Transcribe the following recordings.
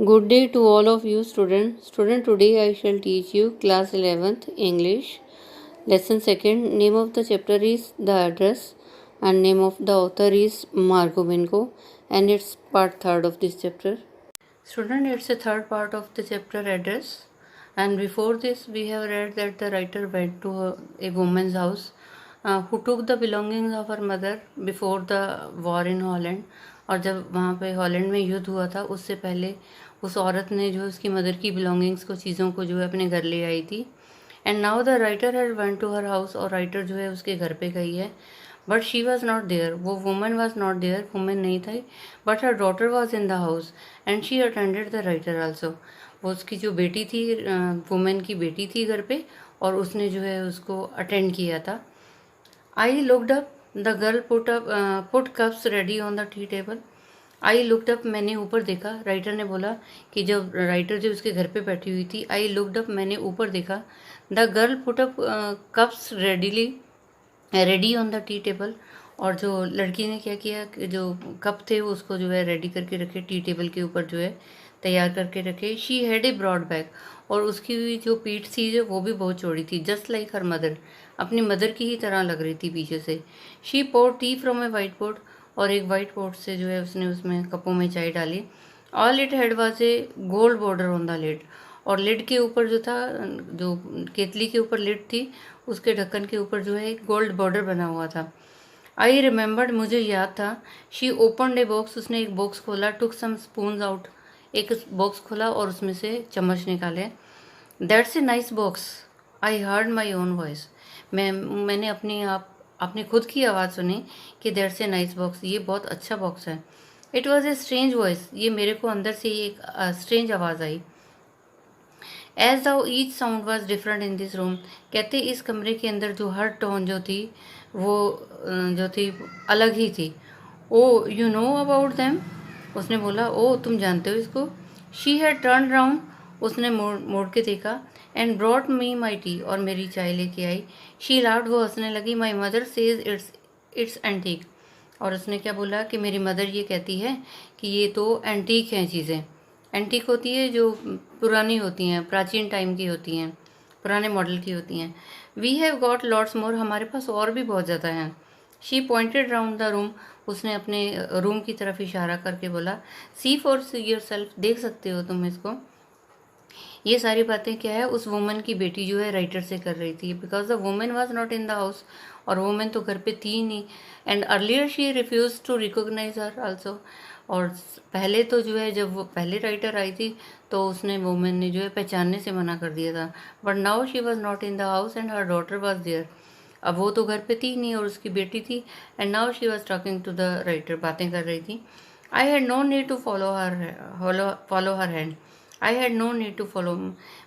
Good day to all of you students. Today I shall teach you class 11th English. Lesson 2nd. Name of the chapter is The Address and name of the author is Mark Ubenko, and it's part 3rd of this chapter. Student, it's a third part of the chapter Address, and before this we have read that the writer went to a woman's house who took the belongings of her mother before the war in Holland. और जब वहाँ पे Holland में युद्ध हुआ था उससे पहले उस औरत ने जो उसकी मदर की बिलोंगिंग्स को, चीज़ों को जो है अपने घर ले आई थी. And now the writer had went to her house, और राइटर जो है उसके घर पे गई है. But she was not there, वो woman was not there, woman नहीं थी. But her daughter was in the house and she attended the writer also. वो उसकी जो बेटी थी, वुमेन की बेटी थी घर पे, और उसने जो है उसको अटेंड किया था. I looked up, the girl put cups ready on the tea table. I looked up, मैंने ऊपर देखा. राइटर ने बोला कि जब राइटर जो उसके घर पे बैठी हुई थी, आई लुक्ड अप, मैंने ऊपर देखा. The girl put of cups ready on the tea table. और जो लड़की ने क्या किया कि जो कप थे वो उसको जो है रेडी करके रखे, टी टेबल के ऊपर जो है तैयार करके रखे. She had a broad back, और उसकी जो पीठ थी जो वो भी बहुत चौड़ी थी. जस्ट लाइक हर मदर, अपनी मदर की ही तरह लग रही थी पीछे से. She poured tea from a white pot, और एक वाइट पॉट से जो है उसने उसमें कपों में चाय डाली. All it had was a gold border on the lid, और लिड के ऊपर जो था, जो केतली के ऊपर लिड थी उसके ढक्कन के ऊपर जो है एक गोल्ड बॉर्डर बना हुआ था. आई रिमेंबर्ड, मुझे याद था. शी ओपनड ए बॉक्स, उसने एक बॉक्स खोला. टुक सम स्पून्स आउट, एक बॉक्स खोला और उसमें से चम्मच निकाले. That's a nice box, I heard my own voice. मैंने अपनी खुद की आवाज़ सुनी कि दैट्स ए नाइस बॉक्स, ये बहुत अच्छा बॉक्स है. It was a strange voice, ये मेरे को अंदर से एक स्ट्रेंज आवाज़ आई. As though each sound was different in this room. कहते इस कमरे के अंदर जो हर टोन जो थी वो जो थी अलग ही थी. ओ यू नो अबाउट दैम, उसने बोला ओ तुम जानते हो इसको. शी हैड टर्न राउंड, उसने मोड़ के देखा. And brought me my T, और मेरी चाय लेके आई. शी लाफ्ड, वो हंसने लगी. My mother says it's antique, और उसने क्या बोला कि मेरी मदर ये कहती है कि ये तो एंटीक हैं चीज़ें. एंटीक होती है जो पुरानी होती हैं, प्राचीन टाइम की होती हैं, पुराने मॉडल की होती हैं. We have got lots more, हमारे पास और भी बहुत ज़्यादा हैं. She pointed round the room, उसने अपने रूम की तरफ इशारा करके बोला. सी फॉर योर सेल्फ, देख सकते हो तुम इसको. ये सारी बातें क्या है, उस वुमन की बेटी जो है राइटर से कर रही थी. Because the woman was not in the house, और वुमन तो घर पे थी नहीं. And earlier she refuse to recognise her also, और पहले तो जो है जब वो पहले राइटर आई थी तो उसने वुमेन ने जो है पहचानने से मना कर दिया था. But now she was not in the house and her daughter was there. अब वो तो घर पे थी नहीं और उसकी बेटी थी. And now she was talking to the writer, बातें कर रही थी. I had no need to follow her hand. I had no need to follow,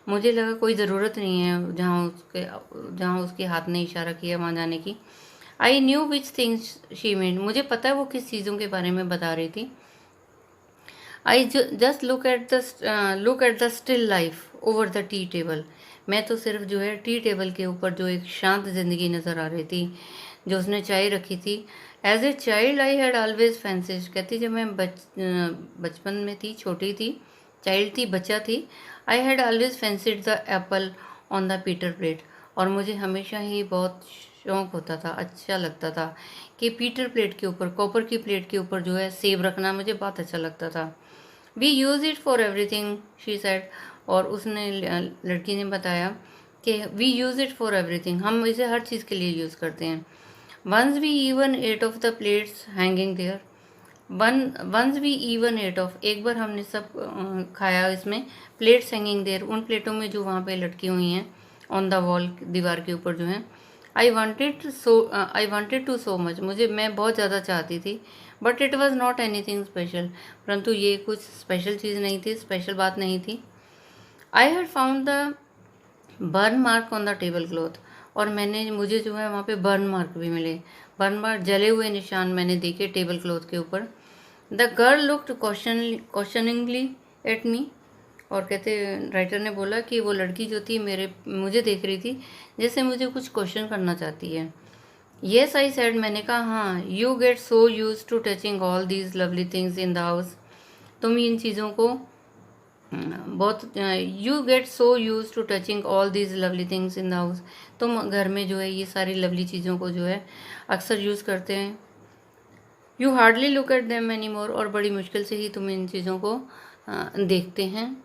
मुझे लगा कोई ज़रूरत नहीं है जहाँ उसके हाथ ने इशारा किया वहाँ जाने की. I knew which things she mean, मुझे पता है वो किस चीज़ों के बारे में बता रही थी. I just look at the still life over the tea table. मैं तो सिर्फ जो है टी टेबल के ऊपर जो एक शांत ज़िंदगी नज़र आ रही थी जो उसने चाय रखी थी. As a child I had always fancied, कहती जब मैं बचपन में थी, छोटी थी, चाइल्ड थी, बच्चा थी. I had always fancied the Apple on the Peter plate, और मुझे हमेशा ही बहुत शौक़ होता था, अच्छा लगता था कि पीटर प्लेट के ऊपर, कॉपर की प्लेट के ऊपर जो है सेब रखना मुझे बहुत अच्छा लगता था. We use it for everything she said, और उसने लड़की ने बताया कि we use it for everything, हम इसे हर चीज़ के लिए यूज़ करते हैं. Once we even ate off the plates hanging there, once we even ate off, एक बार हमने सब खाया इसमें. प्लेट्स हैंगिंग देयर, उन प्लेटों में जो वहाँ पे लटकी हुई हैं ऑन द वॉल, दीवार के ऊपर जो है. I wanted to so much, मैं बहुत ज़्यादा चाहती थी. But it was not anything special, परंतु ये कुछ स्पेशल चीज़ नहीं थी, स्पेशल बात नहीं थी. I had found the burn mark on the table cloth, और मुझे जो है वहाँ पे बर्न मार्क भी मिले. बर्न मार्क, जले हुए निशान मैंने देखे टेबल क्लॉथ के ऊपर. The girl looked questioningly at me, और कहते राइटर ने बोला कि वो लड़की जो थी मुझे देख रही थी जैसे मुझे कुछ क्वेश्चन करना चाहती है. येस आई सेड, मैंने कहा हाँ. You get so use to touching all these lovely things in the house, तुम इन चीज़ों को बहुत you get so use to touching all these lovely things in the house. तुम घर में जो है ये सारी लवली चीज़ों को जो है अक्सर यूज़ करते हैं। You hardly look at them any more, और बड़ी मुश्किल से ही तुम इन चीज़ों को देखते हैं।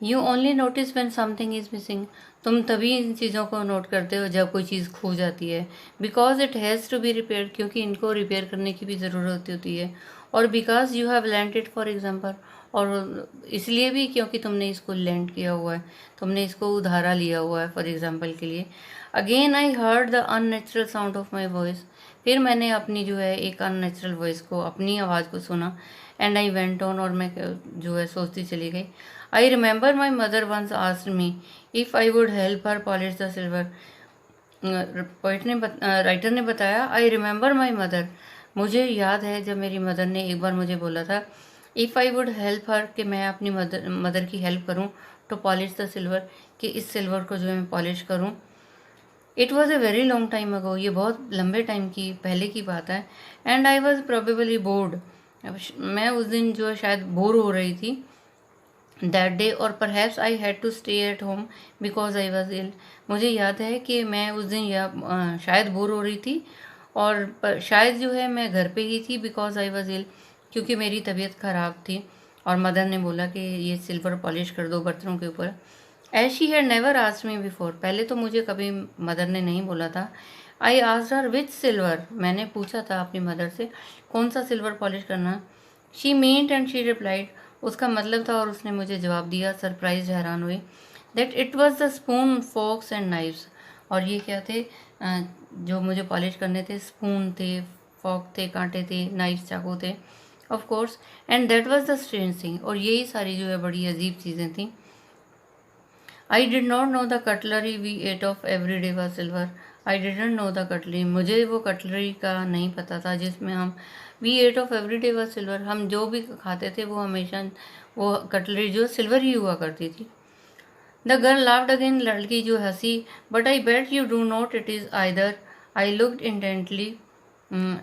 You only notice when something is missing, तुम तभी इन चीज़ों को नोट करते हो जब कोई चीज़ खो जाती है। Because it has to be repair, क्योंकि इनको रिपेयर करने की भी ज़रूरत होती है। और because you have land it for example, और इसलिए भी क्योंकि तुमने इसको लैंड किया हुआ है, तुमने इसको उधारा लिया हुआ है फॉर एग्जाम्पल के लिए। Again I heard the unnatural sound of my voice, फिर मैंने अपनी जो है एक अननेचुरल वॉइस को, अपनी आवाज़ को सुना। एंड आई वेंट ऑन, और मैं जो है सोचती चली गई। I remember my mother once asked me if I would help her polish the silver. Writer ने बताया, आई रिमेंबर माई मदर, मुझे याद है जब मेरी मदर ने एक बार मुझे बोला था इफ़ आई वुड हेल्प हर, कि मैं अपनी मदर की हेल्प करूँ टू पॉलिश द सिल्वर, कि इस सिल्वर को जो है मैं पॉलिश करूँ। It was a very long time ago, ये बहुत लंबे टाइम की पहले की बात है। And I was probably board, मैं उस दिन जो है शायद बोर हो रही थी दैट डे, और perhaps I had to stay at home because I was ill. मुझे याद है कि मैं उस दिन शायद बोर हो रही थी, और शायद जो है मैं घर पे ही थी बिकॉज आई वॉज इल, क्योंकि मेरी तबीयत ख़राब थी। और मदर ने बोला कि ये सिल्वर पॉलिश कर दो बर्तनों के ऊपर। As she had never asked me before, पहले तो मुझे कभी मदर ने नहीं बोला था। I asked her which silver, मैंने पूछा था अपनी मदर से कौन सा सिल्वर पॉलिश करना। She meant and she replied, उसका मतलब था और उसने मुझे जवाब दिया, सरप्राइज हैरान हुई, that it was the spoon forks and knives. और ये क्या थे जो मुझे पॉलिश करने थे? स्पून थे, फॉक थे, कांटे थे, नाइफ चाकू थे, of course. And that was the strange thing, और यही सारी जो है बड़ी अजीब चीज़ें थी। I did not know the cutlery we ate off every day was silver, I didn't know the cutlery, मुझे वो कटलरी का नहीं पता था जिसमें हम we ate off every day was silver, हम जो भी खाते थे वो हमेशा वो कटलरी जो सिल्वर ही हुआ करती थी। द गर्ल लाफ्ड अगेन, लड़की जो हंसी, but I bet you do not it is either, I looked intently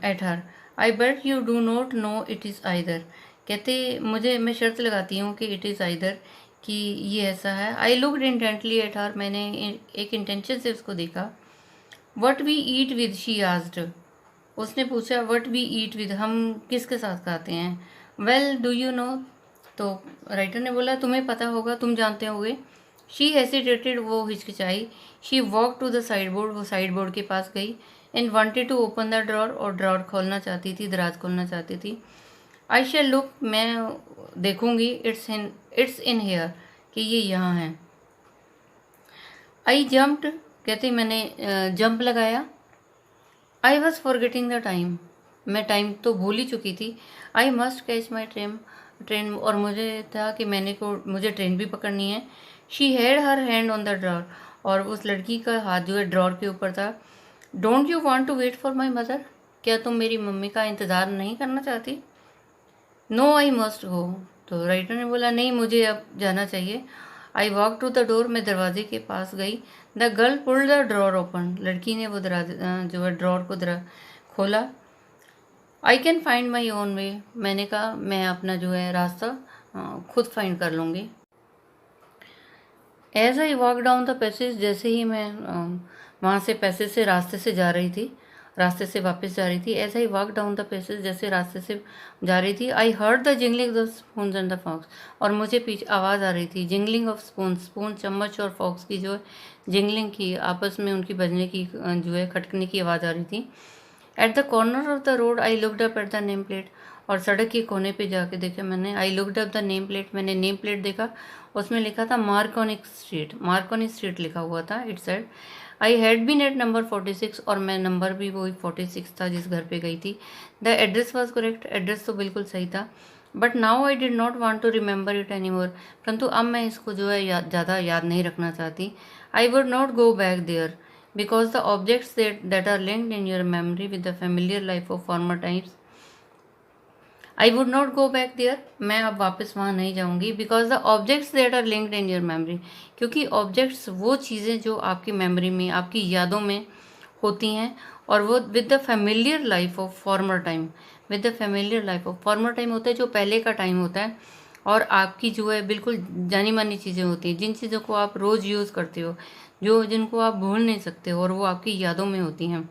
at her, I bet you do not know it is either, कहते मुझे, मैं शर्त लगाती हूँ कि इट इज़ आइदर, कि ये ऐसा है। I looked intently at her, मैंने एक इंटेंशन से उसको देखा। What we eat with, she asked, उसने पूछा वट वी ईट विद, हम किसके साथ खाते हैं। वेल डू यू नो, तो राइटर ने बोला तुम्हें पता होगा, तुम जानते होगे। शी हेसिटेटेड, वो हिचकिचाई। She walk to the sideboard, वो साइड बोर्ड के पास गई। And wanted to open the drawer, और ड्रॉर खोलना चाहती थी, दराज खोलना चाहती थी। आई शैल लुक, मैं देखूंगी, इट्स इन हेयर, कि ये यहाँ है। आई जम्प्ड, कहते मैंने जंप लगाया। I was forgetting the time, मैं टाइम तो भूल ही चुकी थी। I must catch my train, और मुझे था कि मुझे ट्रेन भी पकड़नी है। She had her hand on the drawer, और उस लड़की का हाथ जो है ड्रॉर के ऊपर था। Don't you want to wait for my mother, क्या तुम मेरी मम्मी का इंतज़ार नहीं करना चाहती? नो आई मस्ट गो, तो राइटर ने बोला नहीं, मुझे अब जाना चाहिए। I walk to the door, मैं दरवाजे के पास गई। The girl pulled the drawer open, लड़की ने वो दरवाजे जो है ड्रॉर को खोला। I can find my own way, मैंने कहा मैं अपना जो है रास्ता खुद फाइंड कर लूँगी। As I walk down the passage, जैसे ही मैं वहाँ से पैसेज से रास्ते से जा रही थी, रास्ते से वापस जा रही थी। As I walk down the passage, जैसे रास्ते से जा रही थी, I heard the jingling the spoons and the forks, और मुझे पीछे आवाज़ आ रही थी जिंगलिंग ऑफ स्पून चम्मच और फॉक्स की जो जिंगलिंग की, आपस में उनकी बजने की जो है खटकने की आवाज़ आ रही थी। At the corner of the road I looked up at the name plate, और सड़क के कोने पे जाके देखा मैंने। I looked up the name plate, मैंने नेम प्लेट देखा, उसमें लिखा था मार्कोनिक स्ट्रीट लिखा हुआ था। It said I had been at number 46, और मैं नंबर भी वही 46 था जिस घर पे गई थी। The address was correct, address तो बिल्कुल सही था। But now I did not want to remember it any more, परंतु अब मैं इसको जो है ज़्यादा याद नहीं रखना चाहती। I would not go back there because the objects that are linked in your memory with the familiar life of former times, I would not go back there, मैं अब वापस वहाँ नहीं जाऊँगी। because the objects that are linked in your memory, क्योंकि objects वो चीज़ें जो आपकी मेमोरी में, आपकी यादों में होती हैं, और वो with the familiar life of former time, with the familiar life of former time होता है जो पहले का टाइम होता है, और आपकी जो है बिल्कुल जानी मानी चीज़ें होती हैं, जिन चीज़ों को आप रोज़ यूज़ करते हो, जो जिनको आप भूल नहीं सकते हो और वो आपकी यादों में होती हैं।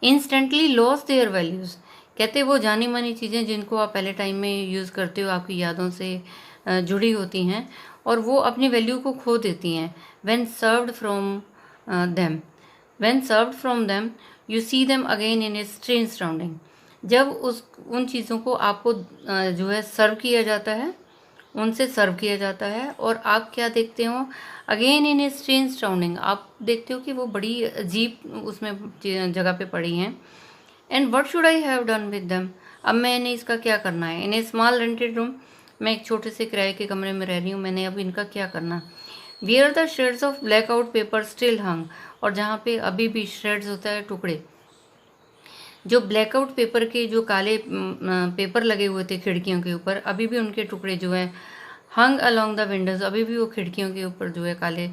इंस्टेंटली लॉस देयर वैल्यूज़, कहते वो जानी मानी चीज़ें जिनको आप पहले टाइम में यूज़ करते हो, आपकी यादों से जुड़ी होती हैं और वो अपनी वैल्यू को खो देती हैं। When served from them when served from them you see them again in a strange surrounding, जब उन चीज़ों को आपको जो है सर्व किया जाता है, उनसे सर्व किया जाता है और आप क्या देखते हो, again in a strange surrounding, आप देखते हो कि वो बड़ी अजीब उसमें जगह पे पड़ी हैं। And what should I have done with them, अब मैंने इसका क्या करना है। इन ए स्मॉल रेंटेड रूम, मैं एक छोटे से किराए के कमरे में रह रही हूँ, मैंने अब इनका क्या करना। Where the shades of blackout paper still hung, और जहाँ पे अभी भी श्रेड्स होता है, टुकड़े, जो ब्लैकआउट पेपर के जो काले पेपर लगे हुए थे खिड़कियों के ऊपर, अभी भी उनके टुकड़े जो है हंग अलोंग द विंडोज, अभी भी वो खिड़कियों के ऊपर जो है काले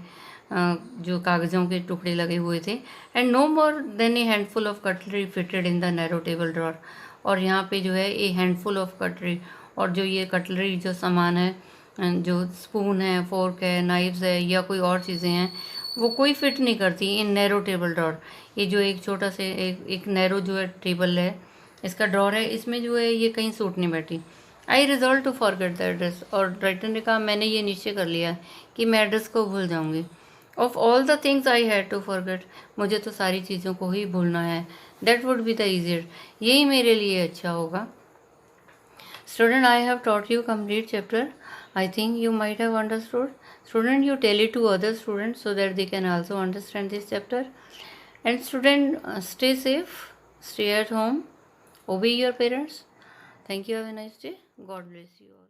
जो कागज़ों के टुकड़े लगे हुए थे। And no more than a handful of cutlery fitted in the narrow table drawer, और यहाँ पे जो है ए हैंडफुल ऑफ कटलरी, और जो ये कटलरी जो सामान है, जो स्पून है, फोर्क है, नाइफ्स है या कोई और चीज़ें हैं, वो कोई फिट नहीं करती इन नैरो टेबल ड्रॉर। ये जो एक छोटा से एक नैरो जो है टेबल है, इसका ड्रॉर है, इसमें जो है ये कहीं सूट नहीं बैठी। I resolve to forget the address, और राइटर ने कहा मैंने ये निश्चय कर लिया कि मैं एड्रेस को भूल जाऊंगी। Of all the things I had to forget, मुझे तो सारी चीज़ों को ही भूलना है। That would be the easier, यही मेरे लिए अच्छा होगा। Student, I have taught you complete chapter. I think you might have understood. Student, you tell it to other students so that they can also understand this chapter. And student, stay safe, stay at home, obey your parents. Thank you. Have a nice day. God bless you all.